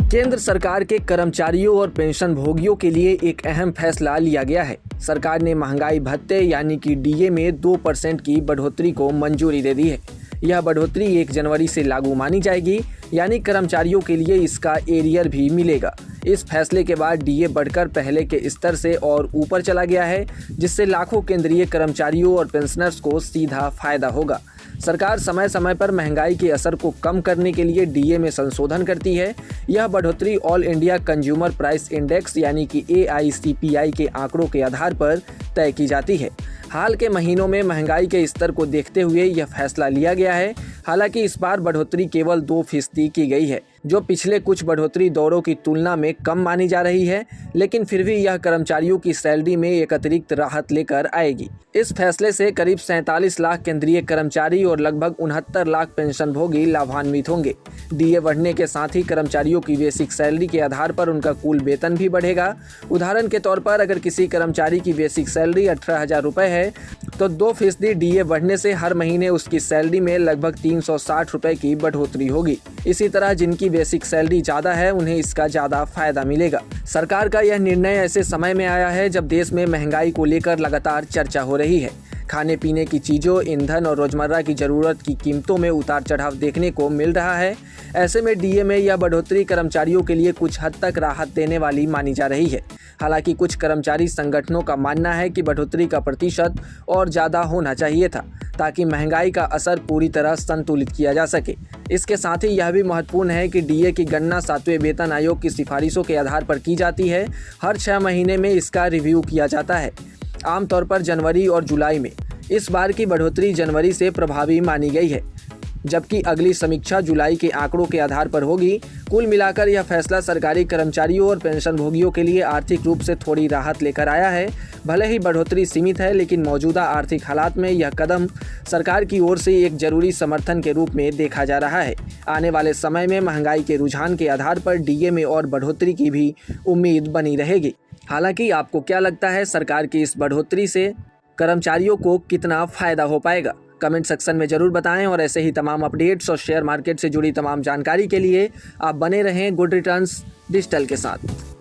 केंद्र सरकार के कर्मचारियों और पेंशन भोगियों के लिए एक अहम फैसला लिया गया है। सरकार ने महंगाई भत्ते यानी कि डीए में 2% की बढ़ोतरी को मंजूरी दे दी है। यह बढ़ोतरी 1 जनवरी से लागू मानी जाएगी, यानी कर्मचारियों के लिए इसका एरियर भी मिलेगा। इस फैसले के बाद डीए बढ़कर पहले के स्तर से और ऊपर चला गया है, जिससे लाखों केंद्रीय कर्मचारियों और पेंशनर्स को सीधा फायदा होगा। सरकार समय समय पर महंगाई के असर को कम करने के लिए डीए में संशोधन करती है। यह बढ़ोतरी all India consumer price index यानी कि AICPI के आंकड़ों के आधार पर तय की जाती है। हाल के महीनों में महंगाई के स्तर को देखते हुए यह फैसला लिया गया है। हालांकि इस बार बढ़ोतरी केवल 2% की गई है, जो पिछले कुछ बढ़ोतरी दौरों की तुलना में कम मानी जा रही है, लेकिन फिर भी यह कर्मचारियों की सैलरी में एक अतिरिक्त राहत लेकर आएगी। इस फैसले से करीब 47 लाख केंद्रीय कर्मचारी और लगभग 69 लाख पेंशनभोगी लाभान्वित होंगे। डीए बढ़ने के साथ ही कर्मचारियों की बेसिक सैलरी के आधार पर उनका कुल वेतन भी बढ़ेगा। उदाहरण के तौर पर अगर किसी कर्मचारी की बेसिक सैलरी 18,000 रुपये है, तो 2% डीए बढ़ने से हर महीने उसकी सैलरी में लगभग 360 रुपये की बढ़ोतरी होगी। इसी तरह जिनकी बेसिक सैलरी ज़्यादा है, उन्हें इसका ज़्यादा फायदा मिलेगा। सरकार का यह निर्णय ऐसे समय में आया है जब देश में महंगाई को लेकर लगातार चर्चा हो रही है। खाने पीने की चीज़ों, ईंधन और रोजमर्रा की ज़रूरत की कीमतों में उतार चढ़ाव देखने को मिल रहा है। ऐसे में डीए में यह बढ़ोतरी कर्मचारियों के लिए कुछ हद तक राहत देने वाली मानी जा रही है। हालांकि कुछ कर्मचारी संगठनों का मानना है कि बढ़ोतरी का प्रतिशत और ज़्यादा होना चाहिए था, ताकि महंगाई का असर पूरी तरह संतुलित किया जा सके। इसके साथ ही यह भी महत्वपूर्ण है कि डीए की गणना 7वें वेतन आयोग की सिफारिशों के आधार पर की जाती है। हर 6 महीने में इसका रिव्यू किया जाता है, आमतौर पर जनवरी और जुलाई में। इस बार की बढ़ोतरी जनवरी से प्रभावी मानी गई है, जबकि अगली समीक्षा जुलाई के आंकड़ों के आधार पर होगी। कुल मिलाकर यह फैसला सरकारी कर्मचारियों और पेंशनभोगियों के लिए आर्थिक रूप से थोड़ी राहत लेकर आया है। भले ही बढ़ोतरी सीमित है, लेकिन मौजूदा आर्थिक हालात में यह कदम सरकार की ओर से एक जरूरी समर्थन के रूप में देखा जा रहा है। आने वाले समय में महंगाई के रुझान के आधार पर डीए में और बढ़ोतरी की भी उम्मीद बनी रहेगी। हालांकि आपको क्या लगता है, सरकार की इस बढ़ोतरी से कर्मचारियों को कितना फायदा हो पाएगा? कमेंट सेक्शन में जरूर बताएं और ऐसे ही तमाम अपडेट्स और शेयर मार्केट से जुड़ी तमाम जानकारी के लिए आप बने रहें गुड रिटर्न्स डिजिटल के साथ।